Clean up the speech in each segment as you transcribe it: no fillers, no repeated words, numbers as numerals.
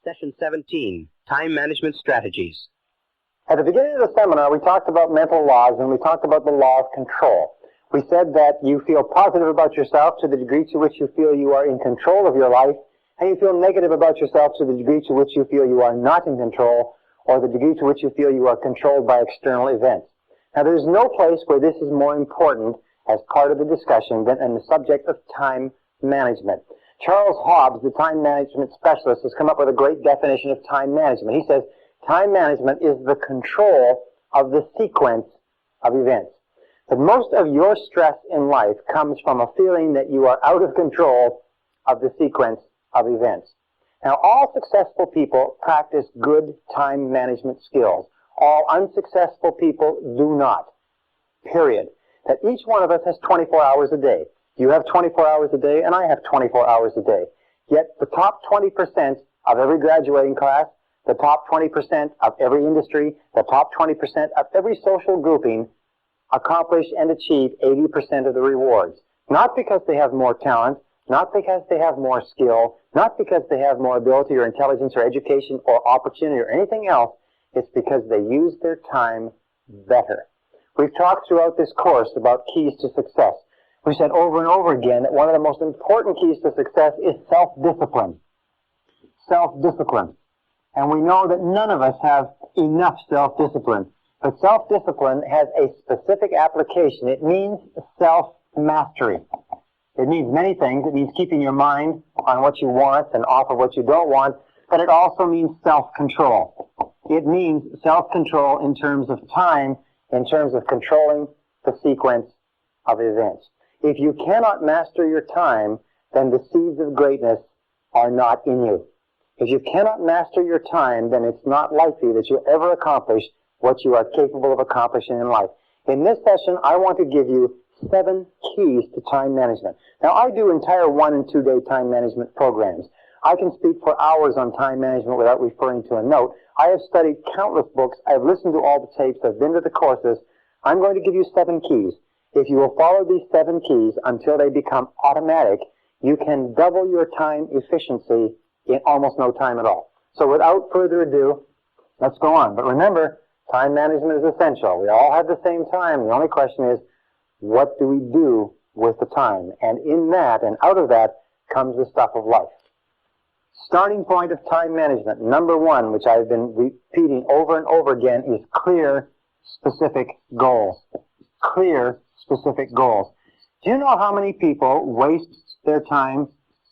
Session 17, Time Management Strategies. At the beginning of the seminar, we talked about mental laws, and we talked about the law of control. We said that you feel positive about yourself to the degree to which you feel you are in control of your life, and you feel negative about yourself to the degree to which you feel you are not in control, or the degree to which you feel you are controlled by external events. Now, there's no place where this is more important as part of the discussion than in the subject of time management. Charles Hobbs, the time management specialist, has come up with a great definition of time management. He says, time management is the control of the sequence of events. But most of your stress in life comes from a feeling that you are out of control of the sequence of events. Now, all successful people practice good time management skills. All unsuccessful people do not. Period. That each one of us has 24 hours a day. You have 24 hours a day, and I have 24 hours a day. Yet the top 20% of every graduating class, the top 20% of every industry, the top 20% of every social grouping accomplish and achieve 80% of the rewards. Not because they have more talent, not because they have more skill, not because they have more ability or intelligence or education or opportunity or anything else. It's because they use their time better. We've talked throughout this course about keys to success. We said over and over again that one of the most important keys to success is self-discipline. Self-discipline. And we know that none of us have enough self-discipline. But self-discipline has a specific application. It means self-mastery. It means many things. It means keeping your mind on what you want and off of what you don't want. But it also means self-control. It means self-control in terms of time, in terms of controlling the sequence of events. If you cannot master your time, then the seeds of greatness are not in you. If you cannot master your time, then it's not likely that you'll ever accomplish what you are capable of accomplishing in life. In this session, I want to give you 7 keys to time management. Now, I do entire 1- and 2-day time management programs. I can speak for hours on time management without referring to a note. I have studied countless books. I've listened to all the tapes. I've been to the courses. I'm going to give you 7 keys. If you will follow these 7 keys until they become automatic, you can double your time efficiency in almost no time at all. So without further ado, let's go on. But remember, time management is essential. We all have the same time. The only question is, what do we do with the time? And in that and out of that comes the stuff of life. Starting point of time management, number 1, which I've been repeating over and over again, is clear, specific goals. Clear, specific goals. Do you know how many people waste their time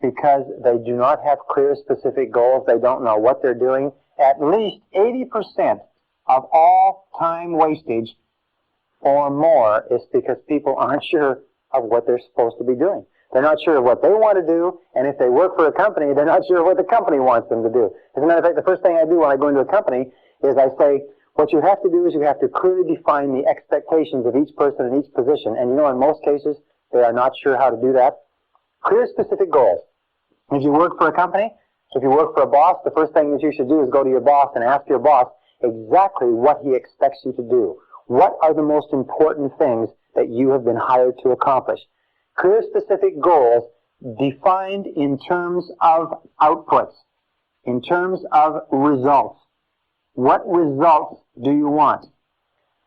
because they do not have clear, specific goals? They don't know what they're doing. At least 80% of all time wastage or more is because people aren't sure of what they're supposed to be doing. They're not sure of what they want to do, and if they work for a company, they're not sure what the company wants them to do. As a matter of fact, the first thing I do when I go into a company is I say, what you have to do is you have to clearly define the expectations of each person in each position. And you know, in most cases, they are not sure how to do that. Clear, specific goals. If you work for a company, if you work for a boss, the first thing that you should do is go to your boss and ask your boss exactly what he expects you to do. What are the most important things that you have been hired to accomplish? Clear, specific goals defined in terms of outputs, in terms of results. What results do you want?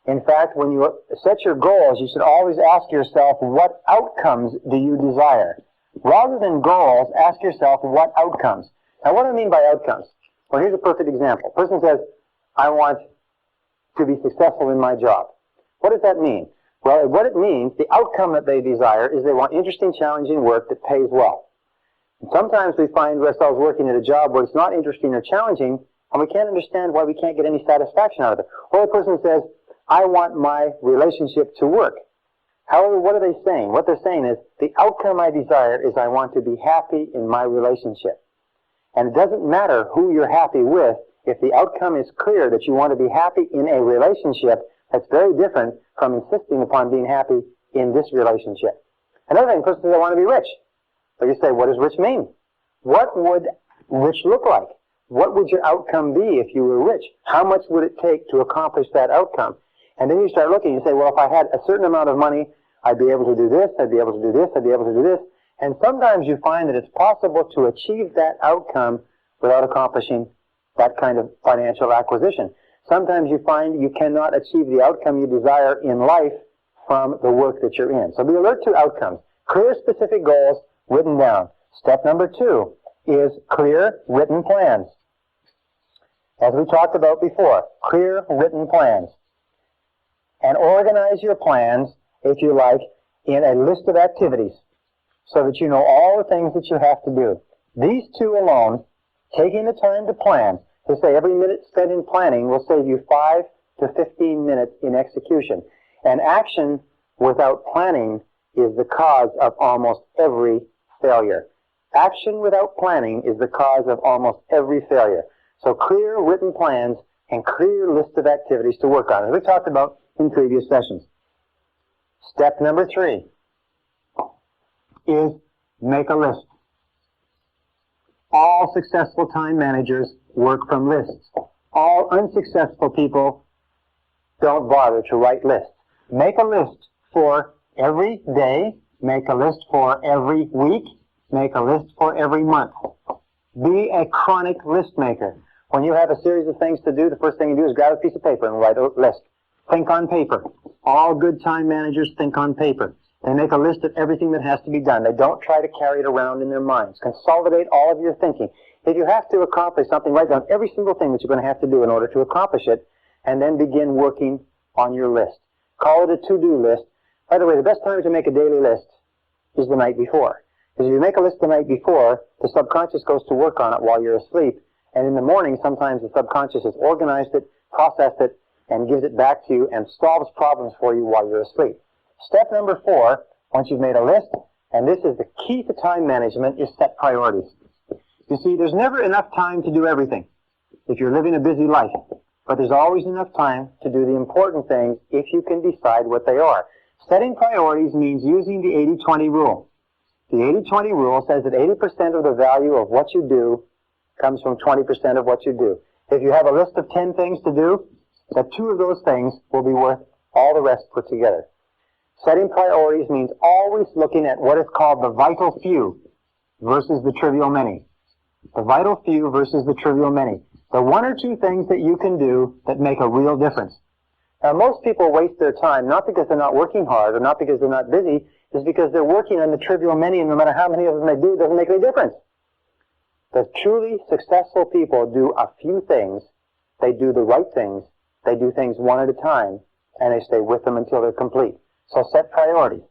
In fact, when you set your goals, you should always ask yourself, what outcomes do you desire? Rather than goals, ask yourself, what outcomes? Now, what do I mean by outcomes? Well, here's a perfect example. A person says, I want to be successful in my job. What does that mean? Well, what it means, the outcome that they desire is they want interesting, challenging work that pays well. And sometimes we find ourselves working at a job where it's not interesting or challenging, and we can't understand why we can't get any satisfaction out of it. Or a person says, I want my relationship to work. However, what are they saying? What they're saying is, the outcome I desire is I want to be happy in my relationship. And it doesn't matter who you're happy with, if the outcome is clear that you want to be happy in a relationship, that's very different from insisting upon being happy in this relationship. Another thing, a person says, I want to be rich. So you say, what does rich mean? What would rich look like? What would your outcome be if you were rich? How much would it take to accomplish that outcome? And then you start looking, you say, well, if I had a certain amount of money, I'd be able to do this, I'd be able to do this, I'd be able to do this. And sometimes you find that it's possible to achieve that outcome without accomplishing that kind of financial acquisition. Sometimes you find you cannot achieve the outcome you desire in life from the work that you're in. So be alert to outcomes. Clear, specific goals written down. Step number 2 is clear, written plans. As we talked about before, clear, written plans. And organize your plans, if you like, in a list of activities so that you know all the things that you have to do. These two alone, taking the time to plan, they say every minute spent in planning will save you 5 to 15 minutes in execution. And action without planning is the cause of almost every failure. Action without planning is the cause of almost every failure. So clear written plans and clear list of activities to work on, as we talked about in previous sessions. Step number 3 is make a list. All successful time managers work from lists. All unsuccessful people don't bother to write lists. Make a list for every day. Make a list for every week. Make a list for every month. Be a chronic list maker. When you have a series of things to do, the first thing you do is grab a piece of paper and write a list. Think on paper. All good time managers think on paper. They make a list of everything that has to be done. They don't try to carry it around in their minds. Consolidate all of your thinking. If you have to accomplish something, write down every single thing that you're going to have to do in order to accomplish it, and then begin working on your list. Call it a to-do list. By the way, the best time to make a daily list is the night before. Because if you make a list the night before, the subconscious goes to work on it while you're asleep. And in the morning, sometimes the subconscious has organized it, processed it, and gives it back to you and solves problems for you while you're asleep. Step number 4, once you've made a list, and this is the key to time management, is set priorities. You see, there's never enough time to do everything if you're living a busy life. But there's always enough time to do the important things if you can decide what they are. Setting priorities means using the 80-20 rule. The 80-20 rule says that 80% of the value of what you do comes from 20% of what you do. If you have a list of 10 things to do, that 2 of those things will be worth all the rest put together. Setting priorities means always looking at what is called the vital few versus the trivial many. The vital few versus the trivial many. The 1 or 2 things that you can do that make a real difference. Now, most people waste their time, not because they're not working hard or not because they're not busy, it's because they're working on the trivial many, and no matter how many of them they do, it doesn't make any difference. The truly successful people do a few things, they do the right things, they do things one at a time, and they stay with them until they're complete. So set priorities.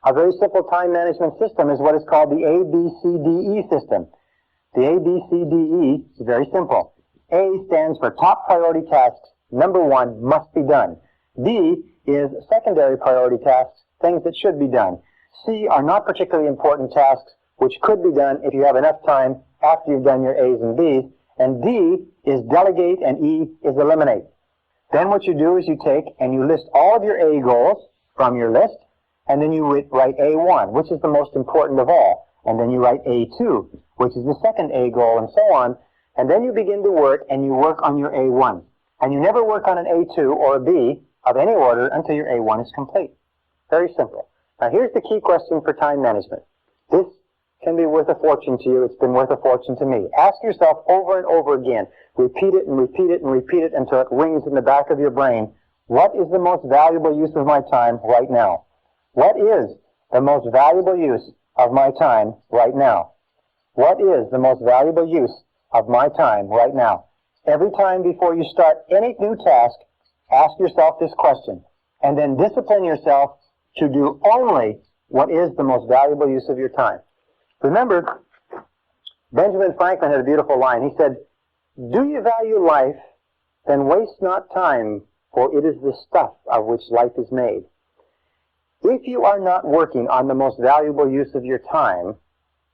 A very simple time management system is what is called the ABCDE system. The ABCDE is very simple. A stands for top priority tasks. Number 1 must be done. B is secondary priority tasks, things that should be done. C are not particularly important tasks, which could be done if you have enough time after you've done your A's and B's. And D is delegate, and E is eliminate. Then what you do is you take and you list all of your A goals from your list, and then you write A1, which is the most important of all. And then you write A2, which is the second A goal, and so on. And then you begin to work, and you work on your A1. And you never work on an A2 or a B of any order until your A1 is complete. Very simple. Now here's the key question for time management. This can be worth a fortune to you. It's been worth a fortune to me. Ask yourself over and over again. Repeat it and repeat it and repeat it until it rings in the back of your brain. What is the most valuable use of my time right now? What is the most valuable use of my time right now? What is the most valuable use of my time right now? Every time before you start any new task, ask yourself this question, and then discipline yourself to do only what is the most valuable use of your time. Remember, Benjamin Franklin had a beautiful line. He said, "Do you value life, then waste not time, for it is the stuff of which life is made." If you are not working on the most valuable use of your time,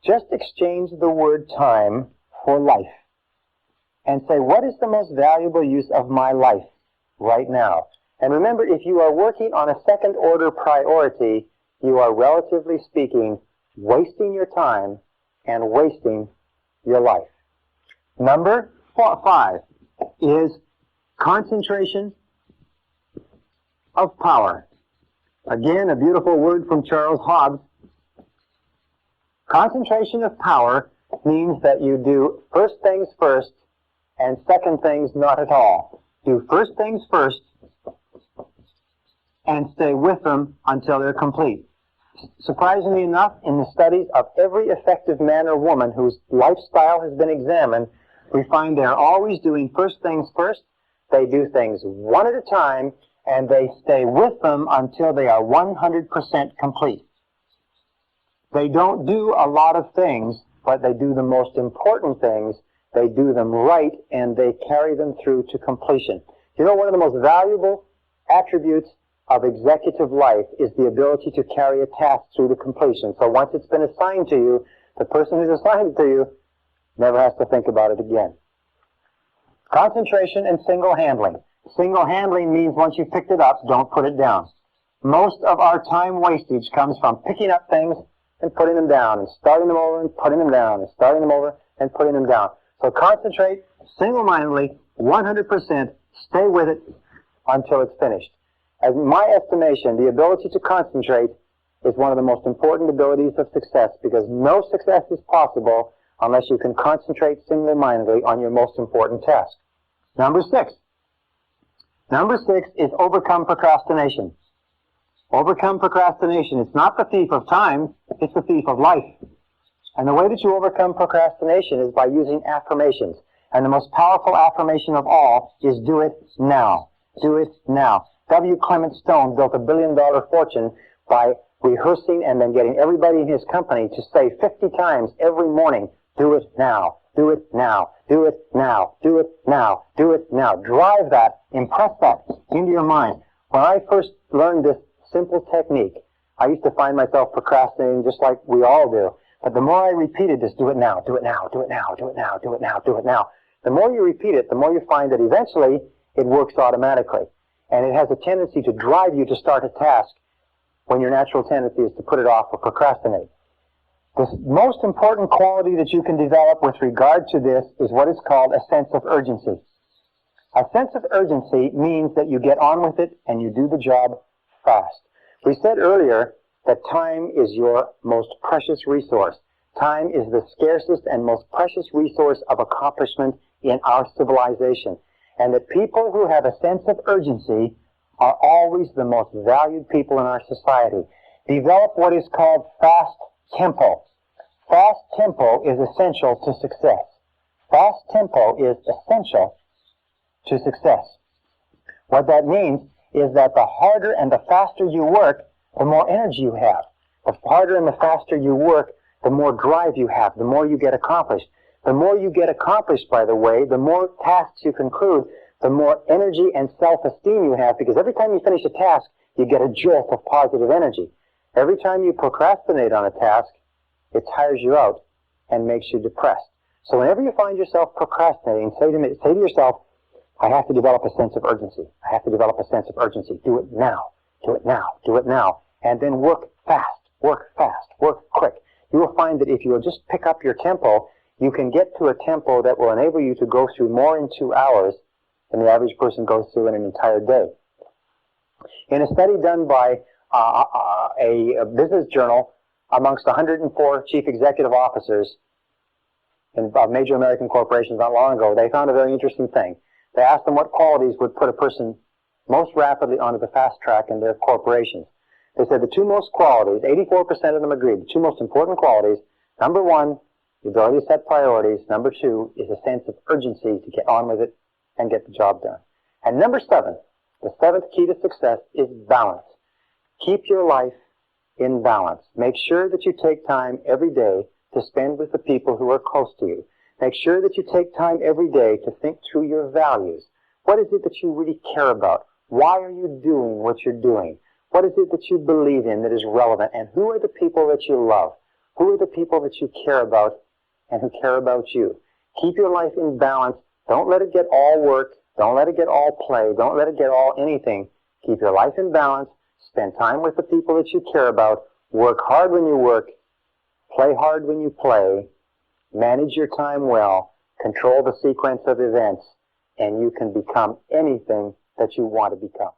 just exchange the word time for life. And say, what is the most valuable use of my life right now? And remember, if you are working on a second-order priority, you are, relatively speaking, wasting your time and wasting your life. Number 5 is concentration of power. Again, a beautiful word from Charles Hobbes. Concentration of power means that you do first things first and second things not at all. Do first things first and stay with them until they're complete. Surprisingly enough, in the studies of every effective man or woman whose lifestyle has been examined, we find they're always doing first things first. They do things one at a time, and they stay with them until they are 100% complete. They don't do a lot of things, but they do the most important things. They do them right, and they carry them through to completion. You know, one of the most valuable attributes of executive life is the ability to carry a task through to completion. So once it's been assigned to you, the person who's assigned it to you never has to think about it again. Concentration and single handling. Single handling means once you've picked it up, don't put it down. Most of our time wastage comes from picking up things and putting them down, and starting them over and putting them down, and starting them over and putting them down. So concentrate single-mindedly, 100%, stay with it until it's finished. As in my estimation, the ability to concentrate is one of the most important abilities of success, because no success is possible unless you can concentrate single-mindedly on your most important task. Number 6. Number 6 is overcome procrastination. Overcome procrastination. It's not the thief of time, it's the thief of life. And the way that you overcome procrastination is by using affirmations. And the most powerful affirmation of all is do it now. Do it now. W. Clement Stone built a $1 billion fortune by rehearsing and then getting everybody in his company to say 50 times every morning, do it now, do it now, do it now, do it now, do it now. Drive that, impress that into your mind. When I first learned this simple technique, I used to find myself procrastinating just like we all do. But the more I repeated this, do it now, do it now, do it now, do it now, do it now, do it now, the more you repeat it, the more you find that eventually it works automatically. And it has a tendency to drive you to start a task when your natural tendency is to put it off or procrastinate. The most important quality that you can develop with regard to this is what is called a sense of urgency. A sense of urgency means that you get on with it and you do the job fast. We said earlier that time is your most precious resource. Time is the scarcest and most precious resource of accomplishment in our civilization. And that people who have a sense of urgency are always the most valued people in our society. Develop what is called fast tempo. Fast tempo is essential to success. Fast tempo is essential to success. What that means is that the harder and the faster you work, the more energy you have. The harder and the faster you work, the more drive you have, the more you get accomplished. The more you get accomplished, by the way, the more tasks you conclude, the more energy and self-esteem you have, because every time you finish a task, you get a jolt of positive energy. Every time you procrastinate on a task, it tires you out and makes you depressed. So whenever you find yourself procrastinating, say to yourself, I have to develop a sense of urgency. I have to develop a sense of urgency. Do it now. Do it now. Do it now. And then work fast. Work fast. Work quick. You will find that if you will just pick up your tempo, you can get to a tempo that will enable you to go through more in 2 hours than the average person goes through in an entire day. In a study done by a business journal amongst 104 chief executive officers of major American corporations not long ago, they found a very interesting thing. They asked them what qualities would put a person most rapidly onto the fast track in their corporations. They said the two most qualities, 84% of them agreed, the two most important qualities, number one, the ability to set priorities. Number two is a sense of urgency to get on with it and get the job done. And number 7, the 7th key to success is balance. Keep your life in balance. Make sure that you take time every day to spend with the people who are close to you. Make sure that you take time every day to think through your values. What is it that you really care about? Why are you doing what you're doing? What is it that you believe in that is relevant? And who are the people that you love? Who are the people that you care about and who care about you? Keep your life in balance. Don't let it get all work. Don't let it get all play. Don't let it get all anything. Keep your life in balance. Spend time with the people that you care about. Work hard when you work. Play hard when you play. Manage your time well. Control the sequence of events. And you can become anything that you want to become.